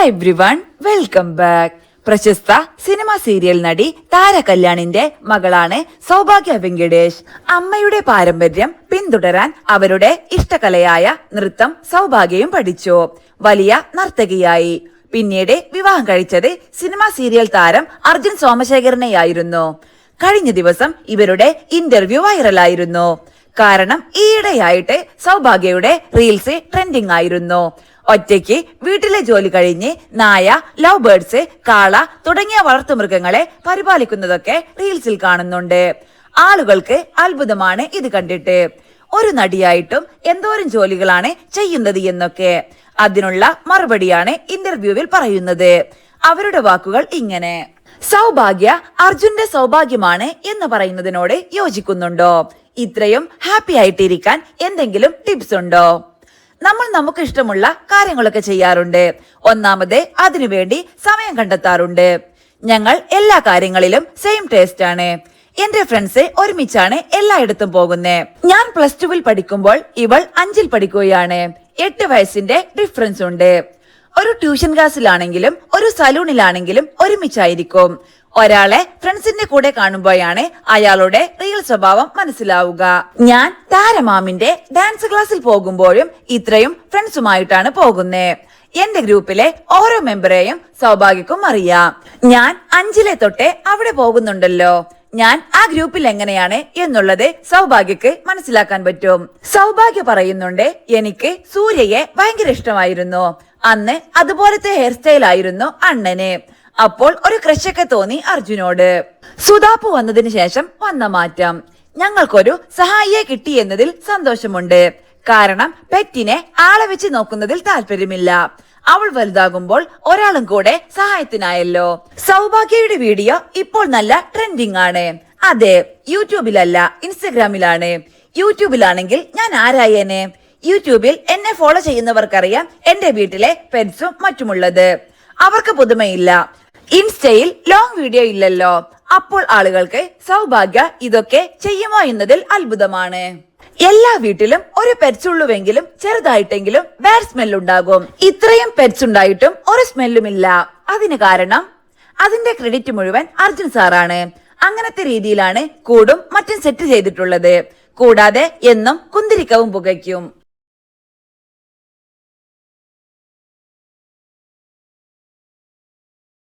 Hi everyone, welcome back. പ്രശസ്ത cinema serial നടി താര കല്യാണിന്റെ മകളാണ് സൗഭാഗ്യ വെങ്കിടേഷ്. അമ്മയുടെ പാരമ്പര്യം പിന്തുടരാൻ അവരുടെ ഇഷ്ടകലയായ നൃത്തം സൗഭാഗ്യയും പഠിച്ചു. വലിയ നർത്തകിയായി. പിന്നീട് വിവാഹം കഴിച്ചത് സിനിമ സീരിയൽ താരം അർജുൻ സോമശേഖരനെയായിരുന്നു. കഴിഞ്ഞ ദിവസം ഇവരുടെ ഇന്റർവ്യൂ വൈറലായിരുന്നു. കാരണം ഈയിടെയായിട്ട് സൗഭാഗ്യയുടെ റീൽസ് ട്രെൻഡിംഗ് ആയിരുന്നു. ഒറ്റയ്ക്ക് വീട്ടിലെ ജോലി കഴിഞ്ഞ് നായ, ലവ് ബേർഡ്സ്, കാള തുടങ്ങിയ വളർത്തുമൃഗങ്ങളെ പരിപാലിക്കുന്നതൊക്കെ റീൽസിൽ കാണുന്നുണ്ട്. ആളുകൾക്ക് അത്ഭുതമാണ് ഇത് കണ്ടിട്ട്. ഒരു നടിയായിട്ടും എന്തോരം ജോലികളാണ് ചെയ്യുന്നത് എന്നൊക്കെ. അതിനുള്ള മറുപടിയാണ് ഇന്റർവ്യൂവിൽ പറയുന്നത്. അവരുടെ വാക്കുകൾ ഇങ്ങനെ: സൗഭാഗ്യ അർജുന്റെ സൗഭാഗ്യമാണ് എന്ന് പറയുന്നതിനോട് യോജിക്കുന്നുണ്ടോ? ഇത്രയും ഹാപ്പി ആയിട്ടിരിക്കാൻ എന്തെങ്കിലും ടിപ്സ് ഉണ്ടോ? നമ്മൾ നമുക്ക് ഇഷ്ടമുള്ള കാര്യങ്ങളൊക്കെ ചെയ്യാറുണ്ട്. ഒന്നാമത് അതിനുവേണ്ടി സമയം കണ്ടെത്താറുണ്ട്. ഞങ്ങൾ എല്ലാ കാര്യങ്ങളിലും സെയിം ടേസ്റ്റ് ആണ്. എന്റെ ഫ്രണ്ട്സ് ഒരുമിച്ചാണ് എല്ലായിടത്തും പോകുന്നത്. ഞാൻ +2 പഠിക്കുമ്പോൾ ഇവൾ 5 പഠിക്കുകയാണ്. 8 വയസ്സിന്റെ ഡിഫറൻസ് ഉണ്ട്. ഒരു ട്യൂഷൻ ക്ലാസ്സിലാണെങ്കിലും ഒരു സലൂണിലാണെങ്കിലും ഒരുമിച്ചായിരിക്കും. ഒരാളെ ഫ്രണ്ട്സിന്റെ കൂടെ കാണുമ്പോഴാണ് അയാളുടെ റിയൽ സ്വഭാവം മനസ്സിലാവുക. ഞാൻ താരമാമിന്റെ ഡാൻസ് ക്ലാസ്സിൽ പോകുമ്പോഴും ഇത്രയും ഫ്രണ്ട്സുമായിട്ടാണ് പോകുന്നത്. എന്റെ ഗ്രൂപ്പിലെ ഓരോ മെമ്പറേയും സൗഭാഗ്യക്കും അറിയാം. ഞാൻ 5 തൊട്ടേ അവിടെ പോകുന്നുണ്ടല്ലോ. ഞാൻ ആ ഗ്രൂപ്പിൽ എങ്ങനെയാണ് എന്നുള്ളത് സൗഭാഗ്യക്ക് മനസ്സിലാക്കാൻ പറ്റും. സൗഭാഗ്യ പറയുന്നുണ്ട്, എനിക്ക് സൂര്യയെ ഭയങ്കര ഇഷ്ടമായിരുന്നു. അന്ന് അതുപോലത്തെ ഹെയർ സ്റ്റൈൽ ആയിരുന്നു അണ്ണന്. അപ്പോൾ ഒരു ക്രഷൊക്കെ തോന്നി അർജുനോട്. സുധാപ്പ് വന്നതിന് ശേഷം വന്ന മാറ്റം. ഞങ്ങൾക്കൊരു സഹായിയെ കിട്ടി എന്നതിൽ സന്തോഷമുണ്ട്. കാരണം പെറ്റിനെ ആളെ വെച്ച് നോക്കുന്നതിൽ താല്പര്യമില്ല. അവൾ വലുതാകുമ്പോൾ ഒരാളും കൂടെ സഹായത്തിനായല്ലോ. സൗഭാഗ്യയുടെ വീഡിയോ ഇപ്പോൾ നല്ല ട്രെൻഡിങ് ആണ്. അതെ, യൂട്യൂബിലല്ല, ഇൻസ്റ്റഗ്രാമിലാണ്. യൂട്യൂബിലാണെങ്കിൽ ഞാൻ ആരായേനെ? യൂട്യൂബിൽ എന്നെ ഫോളോ ചെയ്യുന്നവർക്കറിയാം എന്റെ വീട്ടിലെ പെറ്റ്സും മറ്റുമുള്ളത്. അവർക്ക് പുതുമയില്ല. ഇൻസ്റ്റയിൽ ലോങ് വീഡിയോ ഇല്ലല്ലോ. അപ്പോൾ ആളുകൾക്ക് സൗഭാഗ്യ ഇതൊക്കെ ചെയ്യുമോ എന്നതിൽ അത്ഭുതമാണ്. എല്ലാ വീട്ടിലും ഒരു പെറ്റ്സ് ഉള്ളുവെങ്കിലും ചെറുതായിട്ടെങ്കിലും ബാഡ് സ്മെൽ ഉണ്ടാകും. ഇത്രയും പെറ്റ്സ് ഉണ്ടായിട്ടും ഒരു സ്മെല്ലുമില്ല. അതിന് കാരണം അതിന്റെ ക്രെഡിറ്റ് മുഴുവൻ അർജുൻ സാറാണ്. അങ്ങനത്തെ രീതിയിലാണ് കൂടും മറ്റും സെറ്റ് ചെയ്തിട്ടുള്ളത്. കൂടാതെ എന്നും കുന്തിരിക്കവും പുകയ്ക്കും.